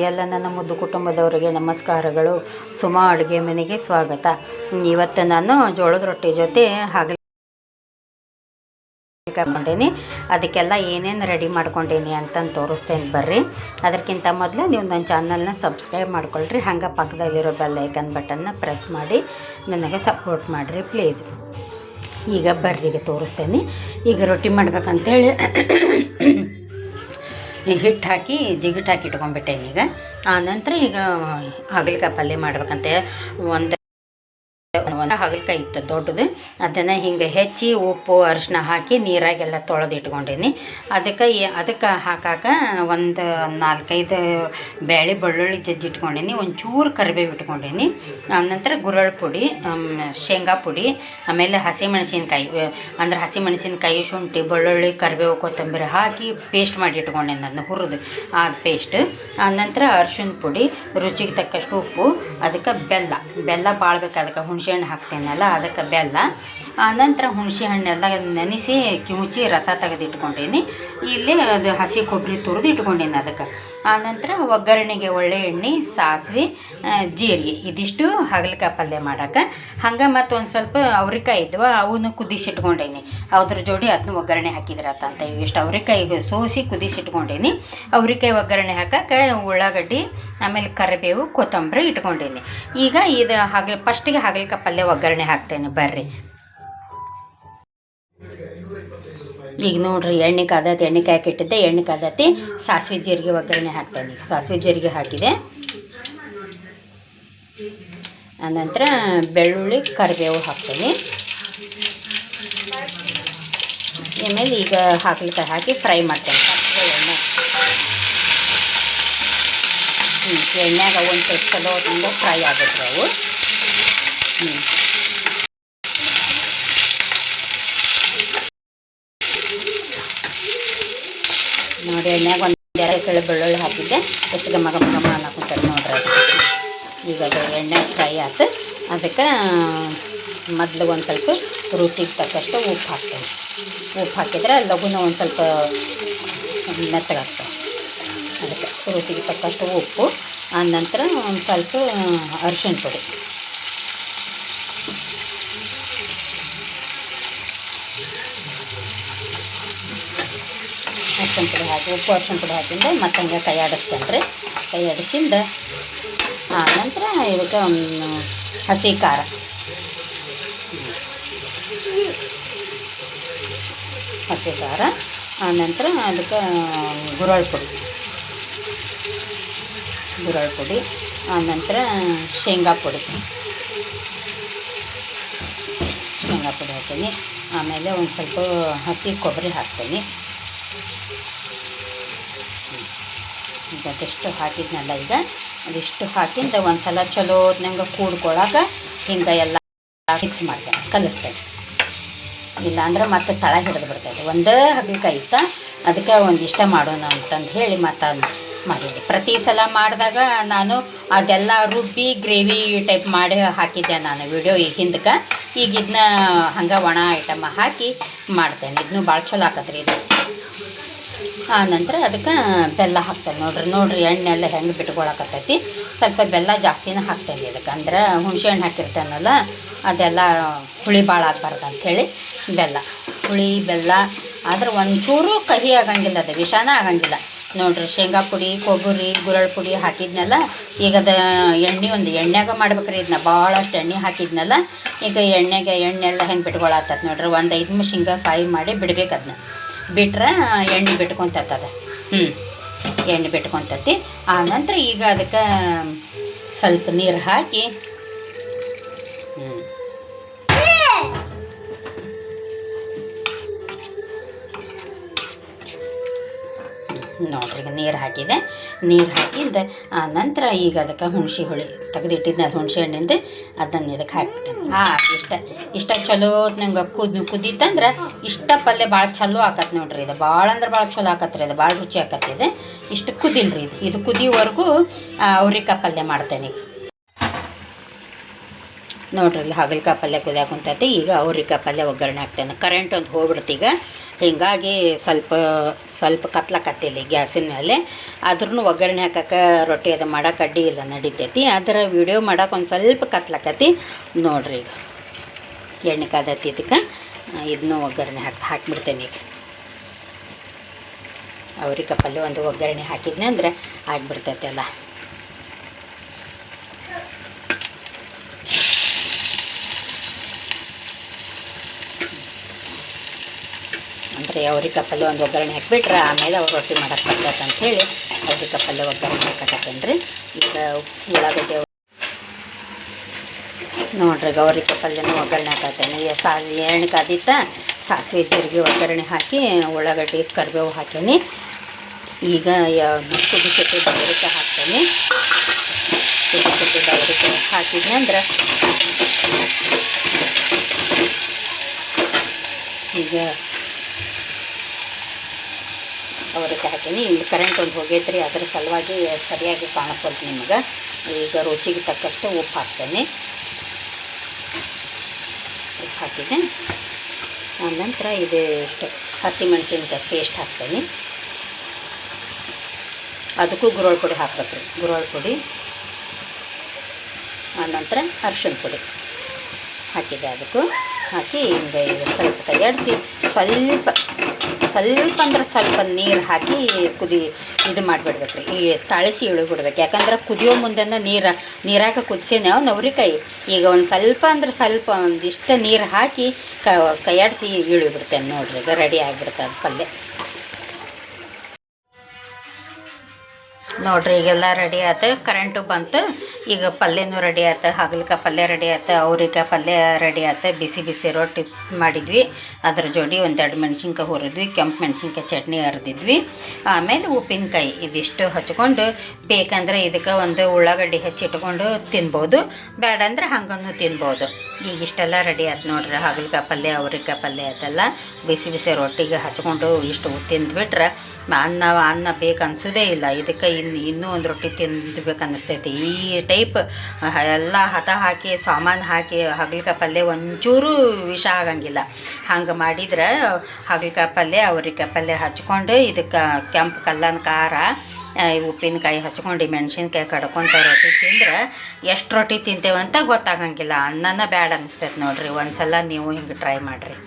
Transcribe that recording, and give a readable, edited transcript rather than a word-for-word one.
ಎಲ್ಲ ನನ್ನ ಮುದ್ದು ಕುಟುಂಬದವರಿಗೆ ನಮಸ್ಕಾರಗಳು. ಸುಮಾ ಅಡುಗೆ ಮನೆಗೆ ಸ್ವಾಗತ. ಇವತ್ತು ನಾನು ಜೋಳದ ರೊಟ್ಟಿ ಜೊತೆ ಹಾಗಲಕಾಯಿ ಮಾಡ್ಕೊಂಡೇನಿ. ಅದಕ್ಕೆಲ್ಲ ಏನೇನು ರೆಡಿ ಮಾಡ್ಕೊಂಡೇನಿ ಅಂತಂದು ತೋರಿಸ್ತೇನೆ ಬರ್ರಿ. ಅದಕ್ಕಿಂತ ಮೊದಲು ನೀವು ನನ್ನ ಚಾನಲ್ನ ಸಬ್ಸ್ಕ್ರೈಬ್ ಮಾಡ್ಕೊಳ್ರಿ. ಹಂಗೆ ಪಕ್ಕದಲ್ಲಿರೋ ಬೆಲ್ ಐಕನ್ ಬಟನ್ನ ಪ್ರೆಸ್ ಮಾಡಿ ನನಗೆ ಸಪೋರ್ಟ್ ಮಾಡಿರಿ ಪ್ಲೀಸ್. ಈಗ ಬರ್ರಿಗೆ ತೋರಿಸ್ತೇನೆ. ಈಗ ರೊಟ್ಟಿ ಮಾಡ್ಬೇಕಂತೇಳಿ ಹಿಟ್ಟು ಹಾಕಿ ಜಿಗಿಟ್ಟು ಹಾಕಿ ಇಟ್ಕೊಂಡ್ಬಿಟ್ಟೇನೆ. ಈಗ ಆನಂತರ ಈಗ ಹಾಗಲಕಾಯಿ ಪಲ್ಯ ಮಾಡ್ಬೇಕಂತೆ. ಒಂದು ಹಾಗಲಕಾಯಿ ಇತ್ತು ದೊಡ್ಡದು, ಅದನ್ನು ಹಿಂಗೆ ಹೆಚ್ಚಿ ಉಪ್ಪು ಅರಿಶಿನ ಹಾಕಿ ನೀರಾಗೆಲ್ಲ ತೊಳೆದು ಇಟ್ಕೊಂಡೀನಿ. ಅದಕ್ಕೆ ಹಾಕಾಕ ಒಂದು 4-5 ಬೇಳೆ ಬೆಳ್ಳುಳ್ಳಿ ಜಜ್ಜಿ ಇಟ್ಕೊಂಡೀನಿ. ಒಂಚೂರು ಕರಿಬೇವು ಇಟ್ಕೊಂಡೀನಿ. ಆನಂತರ ಗುರಳ್ ಪುಡಿ, ಶೇಂಗಾ ಪುಡಿ, ಆಮೇಲೆ ಹಸಿಮೆಣಸಿನ್ಕಾಯಿ ಅಂದ್ರೆ ಹಸಿಮೆಣಸಿನ್ಕಾಯಿ, ಶುಂಠಿ, ಬೆಳ್ಳುಳ್ಳಿ, ಕರಿಬೇವು, ಕೊತ್ತಂಬರಿ ಹಾಕಿ ಪೇಸ್ಟ್ ಮಾಡಿ ಇಟ್ಕೊಂಡೇನಿ. ಅದನ್ನು ಹುರಿದು ಆ ಪೇಸ್ಟ್. ಆನಂತರ ಅರಿಶಿನ ಪುಡಿ, ರುಚಿಗೆ ತಕ್ಕಷ್ಟು ಉಪ್ಪು, ಅದಕ್ಕೆ ಬೆಲ್ಲ ಬಾಳ್ಬೇಕು. ಅದಕ್ಕೆ ಹುಣಸೆ ಹಣ್ಣು ಹಾಕ್ತೇನಲ್ಲ, ಅದಕ್ಕೆ ಬೆಲ್ಲ. ಆನಂತರ ಹುಣಸೆ ಹಣ್ಣೆಲ್ಲ ನೆನೆಸಿ ಕಿವುಚಿ ರಸ ತೆಗೆದು ಇಟ್ಕೊಂಡೀನಿ. ಇಲ್ಲಿ ಅದು ಹಸಿ ಕೊಬ್ಬರಿ ತುರಿದು ಇಟ್ಕೊಂಡೀನಿ ಅದಕ್ಕೆ. ಆನಂತರ ಒಗ್ಗರಣೆಗೆ ಒಳ್ಳೆ ಎಣ್ಣೆ, ಸಾಸಿವೆ, ಜೀರಿಗೆ ಇದಿಷ್ಟು ಹಾಗಲಕಾಯಿ ಪಲ್ಯ ಮಾಡೋಕೆ. ಹಂಗೆ ಮತ್ತು ಒಂದು ಸ್ವಲ್ಪ ಅವ್ರೆಕಾಯಿ ಇದ್ವು, ಅವನು ಕುದಿಸಿಟ್ಕೊಂಡೀನಿ. ಅದ್ರ ಜೋಡಿ ಅದನ್ನ ಒಗ್ಗರಣೆ ಹಾಕಿದ್ರತ್ತಂತ. ಇಷ್ಟು ಅವ್ರೆಕಾಯಿಗೆ ಸೋಸಿ ಕುದಿಸಿಟ್ಕೊಂಡೀನಿ. ಅವ್ರೆಕಾಯಿ ಒಗ್ಗರಣೆ ಹಾಕಕ್ಕೆ ಉಳ್ಳಾಗಡ್ಡಿ, ಆಮೇಲೆ ಕರಿಬೇವು, ಕೊತ್ತಂಬರಿ ಇಟ್ಕೊಂಡೀನಿ. ಈಗ ಇದು ಫಸ್ಟಿಗೆ ಹಾಗಲಕಾಯಿ ಪಲ್ಯ ಒಗ್ಗರಣೆ ಹಾಕ್ತೇನೆ ಬರ್ರಿ. ಈಗ ನೋಡ್ರಿ, ಎಣ್ಣೆ ಕಾದತಿ, ಎಣ್ಣೆ ಕಾಯಕ್ಕಿಟ್ಟಿದ್ದೆ, ಎಣ್ಣೆ ಕಾದತಿ. ಸಾಸಿವೆ ಜೀರಿಗೆ ಒಗ್ಗರಣೆ ಹಾಕ್ತೇನೆ. ಸಾಸಿವೆ ಜೀರಿಗೆ ಹಾಕಿದೆ. ಆನಂತರ ಬೆಳ್ಳುಳ್ಳಿ, ಕರಿಬೇವು ಹಾಕ್ತೇನೆ. ಆಮೇಲೆ ಈಗ ಹಾಗಲಕಾಯಿ ಹಾಕಿ ಫ್ರೈ ಮಾಡ್ತೇನೆ. ಎಣ್ಣೆಗ ಒಂದು ಸ್ವಲ್ಪ ಚಲೋ ಹೊತ್ತಿಂದ ಫ್ರೈ ಆಗುತ್ತೆ ಅವು. ನೋಡಿ, ಎಣ್ಣೆಗೆ ಒಂದು 2 ಕಿಲೋ ಬೆಳ್ಳುಳ್ಳಿ ಹಾಕಿದ್ದೆ. ಎಷ್ಟು ಗಮ ಅನ್ನಕೊಂತಾರೆ ನೋಡ್ರಿ. ಅದು ಈಗ ಅದು ಎಣ್ಣೆ ಫ್ರೈ ಆಯ್ತು. ಅದಕ್ಕೆ ಮೊದಲು ಒಂದು ಸ್ವಲ್ಪ ರುಚಿಗೆ ತಕ್ಕಷ್ಟು ಉಪ್ಪು ಹಾಕ್ತೇನೆ. ಉಪ್ಪು ಹಾಕಿದ್ರೆ ಲಘುನ ಒಂದು ಸ್ವಲ್ಪ ಮೆತ್ತಗಾಗ್ತವೆ. ಅದಕ್ಕೆ ರುಚಿಗೆ ತಕ್ಕಷ್ಟು ಉಪ್ಪು. ಆನಂತರ ಒಂದು ಸ್ವಲ್ಪ ಅರಿಶಿನ ಪುಡಿ, ಅರಿಶಿನ ಪುಡಿ ಹಾಕಿ, ಉಪ್ಪು ಅರಿಶಿನ ಪುಡಿ ಹಾಕಿಂದ ಮತ್ತೆ ಹಂಗೆ ಕೈ ಆಡಿಸ್ತೇನೆ ರೀ. ಕೈ ಆಡಿಸಿಂದ ಆನಂತರ ಇದಕ್ಕೆ ಹಸಿ ಖಾರ, ಆನಂತರ ಅದಕ್ಕೆ ಗುರಳ್ ಪುಡಿ, ಆನಂತರ ಶೇಂಗಾ ಪುಡಿ ಹಾಕ್ತೀನಿ. ಆಮೇಲೆ ಒಂದು ಸ್ವಲ್ಪ ಹಸಿ ಕೊಬ್ಬರಿ ಹಾಕ್ತೀನಿ. ಈಗ ಅದೆಷ್ಟು ಹಾಕಿದ್ನಲ್ಲ, ಈಗ ಅದಿಷ್ಟು ಹಾಕಿಂದ ಒಂದು ಸಲ ಚಲೋ ನಂಗೆ ಕೂಡ್ಕೊಳಕ್ಕೆ ಹಿಂಗೆ ಎಲ್ಲ ಮಿಕ್ಸ್ ಮಾಡ್ತೇನೆ, ಕಲಿಸ್ತೇನೆ. ಇಲ್ಲಾಂದ್ರೆ ಮತ್ತೆ ತಳ ಹಿಡಿದು ಬಿಡ್ತೈತೆ. ಒಂದೇ ಹಾಗಲಕಾಯಿ ಇತ್ತ, ಅದಕ್ಕೆ ಒಂದಿಷ್ಟ ಮಾಡೋಣ ಅಂತಂದು ಹೇಳಿ ಮತ್ತೆ ಮಾಡಿದ್ದೆ. ಪ್ರತಿ ಸಲ ಮಾಡಿದಾಗ ನಾನು ಅದೆಲ್ಲ ರುಬ್ಬಿ ಗ್ರೇವಿ ಟೈಪ್ ಮಾಡಿ ಹಾಕಿದ್ದೆ ನಾನು ವಿಡಿಯೋ ಈಗ ಹಿಂದಕ್ಕೆ. ಈಗ ಇದನ್ನ ಹಂಗೆ ಒಣ ಐಟಮ್ ಹಾಕಿ ಮಾಡ್ತೇನೆ. ಇದನ್ನು ಭಾಳ ಚಲೋ ಆಕತ್ರಿ ಇದು. ಆನಂತರ ಅದಕ್ಕೆ ಬೆಲ್ಲ ಹಾಕ್ತೇನೆ. ನೋಡ್ರಿ ಎಣ್ಣೆ ಎಲ್ಲ ಹೆಂಗೆ ಬಿಟ್ಕೊಳಕತ್ತೈತಿ. ಸ್ವಲ್ಪ ಬೆಲ್ಲ ಜಾಸ್ತಿನೇ ಹಾಕ್ತೇನೆ ಇದಕ್ಕೆ. ಅಂದ್ರೆ ಹುಣಸೆ ಹಣ್ಣು ಹಾಕಿರ್ತೇನಲ್ಲ, ಅದೆಲ್ಲ ಹುಳಿ ಭಾಳ ಆಗಬಾರ್ದು ಅಂಥೇಳಿ ಹುಳಿ ಬೆಲ್ಲ ಆದ್ರೆ ಒಂಚೂರು ಕಹಿ ಆಗಂಗಿಲ್ಲ, ಅದು ವಿಷಾನ ಆಗಂಗಿಲ್ಲ. ನೋಡ್ರಿ, ಶೇಂಗಾ ಪುಡಿ, ಕೊಬ್ಬರಿ, ಗುರಳ್ ಪುಡಿ ಹಾಕಿದ್ನಲ್ಲ. ಈಗ ಅದು ಎಣ್ಣೆಗೆ ಮಾಡ್ಬೇಕ್ರಿ. ಇದನ್ನ ಭಾಳಷ್ಟು ಎಣ್ಣೆ ಹಾಕಿದ್ನಲ್ಲ. ಈಗ ಎಣ್ಣೆಲ್ಲ ಹೆಂಗೆ ಬಿಟ್ಕೊಳತ್ತದ ನೋಡ್ರಿ. ಒಂದು 5 ನಿಮಿಷ ಹಿಂಗೆ ಫ್ರೈ ಮಾಡಿ ಬಿಡ್ಬೇಕು. ಅದನ್ನ ಬಿಟ್ರೆ ಎಣ್ಣೆ ಬಿಟ್ಕೊತದ. ಎಣ್ಣೆ ಬಿಟ್ಕೊತತಿ. ಆನಂತರ ಈಗ ಅದಕ್ಕೆ ಸ್ವಲ್ಪ ನೀರು ಹಾಕಿ ನೋಡ್ರಿ, ಈಗ ನೀರು ಹಾಕಿದೆ. ನೀರು ಹಾಕಿದ್ದ ಆನಂತರ ಈಗ ಅದಕ್ಕೆ ಹುಣಸೆ ಹುಳಿ ತೆಗೆದಿಟ್ಟಿದ್ದೆ, ಅದು ಹುಣಸೆ ಹಣ್ಣಿಂದ ಅದನ್ನು ಇದಕ್ಕೆ ಹಾಕ್ಬಿಟ್ಟೆ. ಇಷ್ಟ ಚಲೋ ನಂಗೆ ಕುದೀತಂದ್ರೆ ಇಷ್ಟ ಪಲ್ಯ ಭಾಳ ಚಲೋ ಆಕತ್ತೆ ನೋಡ್ರಿ. ಇದು ಭಾಳ ಅಂದ್ರೆ ಭಾಳ ಚಲೋ ಆಕತ್ರಿ. ಇದು ಭಾಳ ರುಚಿ ಆಕತ್ತಿದೆ. ಇಷ್ಟು ಕುದಿಲ್ರಿ. ಇದು ಕುದಿಯೋವರೆಗೂ ಅವ್ರೆಕಾಯಿ ಪಲ್ಯ ಮಾಡ್ತೇನೆ. ನೋಡ್ರಿ, ಇಲ್ಲಿ ಹಾಗಲಕಾಯಿ ಪಲ್ಯ ಕುದಿಯಾಕ ಕುಂತೈತಿ. ಈಗ ಅವ್ರೆಕಾಯಿ ಪಲ್ಯ ಒಗ್ಗರಣೆ ಹಾಕ್ತೇನೆ. ಕರೆಂಟ್ ಒಂದು ಹೋಗ್ಬಿಡ್ತು. ಈಗ ಹೀಗಾಗಿ ಸ್ವಲ್ಪ ಸ್ವಲ್ಪ ಕತ್ಲಕತ್ತಿಲ್ಲ ಗ್ಯಾಸಿನ ಮೇಲೆ. ಆದ್ರೂ ಒಗ್ಗರಣೆ ಹಾಕಕ್ಕೆ ರೊಟ್ಟಿ ಅದು ಮಾಡೋಕೆ ಅಡ್ಡಿ ಇಲ್ಲ, ನಡಿತೈತಿ. ಆದರೆ ವಿಡಿಯೋ ಮಾಡೋಕೆ ಒಂದು ಸ್ವಲ್ಪ ಕತ್ಲಕತ್ತಿ ನೋಡ್ರಿ. ಈಗ ಎಣ್ಣೆ ಕಾದತ್ತಿ, ಇದಕ್ಕೆ ಇದನ್ನೂ ಒಗ್ಗರಣೆ ಹಾಕಿಬಿಡ್ತೇನೆ. ಈಗ ಅವ್ರಿಗೆ ಪಲ್ಯ ಒಂದು ಒಗ್ಗರಣೆ ಹಾಕಿದ್ನೆ ಅಂದ್ರೆ ಆಗಿಬಿಡ್ತೈತೆ ಎಲ್ಲ. ಅಂದರೆ ಅವ್ರಿಗೆ ಪಲ್ಯ ಒಂದು ಒಗ್ಗರಣೆ ಹಾಕಿಬಿಟ್ರೆ ಆಮೇಲೆ ಅವ್ರು ರೊಟ್ಟಿ ಮಾಡೋಕೆ ಬರ್ತೈತೆ ಅಂಥೇಳಿ ಅವ್ರಿಗೆ ಪಲ್ಯ ಒಗ್ಗರಣೆ ಹಾಕತ್ತೇನೆ ರೀ. ಈಗ ಉಳ್ಳಾಗಡ್ಡಿ ನೋಡ್ರಿ, ಅವ್ರಿಗೆ ಪಲ್ಯನೂ ಒಗ್ಗರಣೆ ಹಾಕತ್ತೇನೆ. ಎಣ್ಣೆ ಕಾದಿತ್ತ ಸಾಸಿವೆ ಜೀರಿಗೆ ಒಗ್ಗರಣೆ ಹಾಕಿ ಉಳ್ಳಾಗಡ್ಡಿ ಕರಿಬೇವು ಹಾಕೀನಿ. ಈಗ ಕುದಿಸಿಟ್ಟು ಡವರಿಕೆ ಹಾಕ್ತೇನೆ. ಕುದಿಸಿಟ್ಟು ಡವರಿಕೆ ಹಾಕಿದ್ನಿ ಅಂದ್ರೆ ಈಗ ಅವ್ರಿಗೆ ಹಾಕೀನಿ. ಇಲ್ಲಿ ಕರೆಂಟ್ ಒಂದು ಹೋಗೈತ್ರಿ, ಅದ್ರ ಸಲುವಾಗಿ ಸರಿಯಾಗಿ ಕಾಣಿಸ್ಕೊಳ್ತು ನಿಮ್ಗೆ. ಈಗ ರುಚಿಗೆ ತಕ್ಕಷ್ಟು ಉಪ್ಪು ಹಾಕ್ತೇನೆ. ಉಪ್ಪು ಹಾಕಿದೆ. ಆನಂತರ ಇದು ಹಸಿಮೆಣಸಿನ್ಕಾಯಿ ಪೇಸ್ಟ್ ಹಾಕ್ತೇನೆ. ಅದಕ್ಕೂ ಗುರೋಳ್ ಪುಡಿ ಹಾಕ್ಬೇಕ್ರಿ, ಗುರೋಳ್ ಪುಡಿ. ಆನಂತರ ಅರ್ಶಿಣ ಪುಡಿ ಹಾಕಿದೆ. ಅದಕ್ಕೂ ಹಾಕಿ ಹಿಂಗೆ ಸ್ವಲ್ಪ ಕೈಯಾಡಿಸಿ ಸ್ವಲ್ಪ ಅಂದ್ರೆ ಸ್ವಲ್ಪ ನೀರು ಹಾಕಿ ಇದು ಮಾಡಿಬಿಡ್ಬೇಕ್ರಿ. ಈ ತಾಳಿಸಿ ಇಳಿಬಿಡ್ಬೇಕು. ಯಾಕಂದ್ರೆ ಕುದಿಯೋ ಮುಂದೆ ನೀರಾಗ ಕುದಿಸಿ ನಾವು ನವ್ರಿಕಾಯಿ ಈಗ ಒಂದು ಸ್ವಲ್ಪ ಅಂದ್ರೆ ಸ್ವಲ್ಪ ಒಂದಿಷ್ಟು ನೀರು ಹಾಕಿ ಕೈಯಾಡಿಸಿ ಇಳಿಬಿಡ್ತೇನೆ. ನೋಡ್ರಿ, ಈಗ ರೆಡಿ ಆಗಿಬಿಡ್ತದೆ ಪಲ್ಯ. ನೋಡ್ರಿ, ಈಗೆಲ್ಲ ರೆಡಿ ಆಯ್ತು. ಕರೆಂಟು ಬಂತು. ಈಗ ಪಲ್ಯನೂ ರೆಡಿ ಆಯ್ತು. ಹಾಗಲಕಾಯಿ ಪಲ್ಯ ರೆಡಿ ಆಯ್ತು. ಅವ್ರಿಕಾಯಿ ಪಲ್ಯ ರೆಡಿ ಆಯ್ತು. ಬಿಸಿ ಬಿಸಿ ರೊಟ್ಟಿ ಮಾಡಿದ್ವಿ. ಅದ್ರ ಜೋಡಿ ಒಂದೆರಡು ಮೆಣಸಿನ್ಕಾಯಿ ಹುರಿದ್ವಿ, ಕೆಂಪು ಮೆಣಸಿನ್ಕಾಯಿ ಚಟ್ನಿ ಅರ್ದಿದ್ವಿ. ಆಮೇಲೆ ಉಪ್ಪಿನಕಾಯಿ ಇದಿಷ್ಟು ಹಚ್ಕೊಂಡು, ಬೇಕಂದ್ರೆ ಇದಕ್ಕೆ ಒಂದು ಉಳ್ಳಾಗಡ್ಡಿ ಹೆಚ್ಚಿಟ್ಕೊಂಡು ತಿನ್ಬೋದು, ಬೇಡ ಅಂದ್ರೆ ಹಂಗನ್ನು ತಿನ್ಬೋದು. ಈಗ ಇಷ್ಟೆಲ್ಲ ರೆಡಿ ಆಯ್ತು ನೋಡ್ರಿ. ಹಾಗಲಕಾಯಿ ಪಲ್ಯ, ಅವ್ರಿಕಾಯಿ ಪಲ್ಯ ಆಯ್ತಲ್ಲ, ಬಿಸಿ ಬಿಸಿ ರೊಟ್ಟಿಗೆ ಹಚ್ಕೊಂಡು ಇಷ್ಟು ತಿಂದ್ಬಿಟ್ರೆ ಅನ್ನ ಬೇಕು ಅನ್ಸೋದೇ ಇಲ್ಲ. ಇದಕ್ಕೆ ಇನ್ನೂ ಒಂದು ರೊಟ್ಟಿ ತಿಂದ್ಬೇಕು ಅನ್ನಿಸ್ತೈತಿ. ಈ ಟೈಪ್ ಎಲ್ಲ ಹದ ಹಾಕಿ ಸಾಮಾನು ಹಾಕಿ ಹಾಗಲಕಾಯಿ ಪಲ್ಯ ಒಂಚೂರು ವಿಷ ಆಗಂಗಿಲ್ಲ. ಹಂಗೆ ಮಾಡಿದ್ರೆ ಹಾಗಲಕಾಯಿ ಪಲ್ಯ, ಅವ್ರಿಕಾಯಿ ಪಲ್ಯ ಹಚ್ಕೊಂಡು ಇದಕ್ಕೆ ಕೆಂಪು ಕಲ್ಲನ ಖಾರ, ಉಪ್ಪಿನಕಾಯಿ ಹಚ್ಕೊಂಡು ಮೆಣಸಿನ್ಕಾಯಿ ಕಡ್ಕೊಂತ ರೊಟ್ಟಿ ತಿಂದ್ರೆ ಎಷ್ಟು ರೊಟ್ಟಿ ತಿಂತೇವಂತ ಗೊತ್ತಾಗಂಗಿಲ್ಲ. ಅನ್ನನ ಬ್ಯಾಡ ಅನಿಸ್ತೈತೆ ನೋಡ್ರಿ. ಒಂದು ಸಲ ನೀವು ಹಿಂಗೆ ಟ್ರೈ ಮಾಡಿರಿ.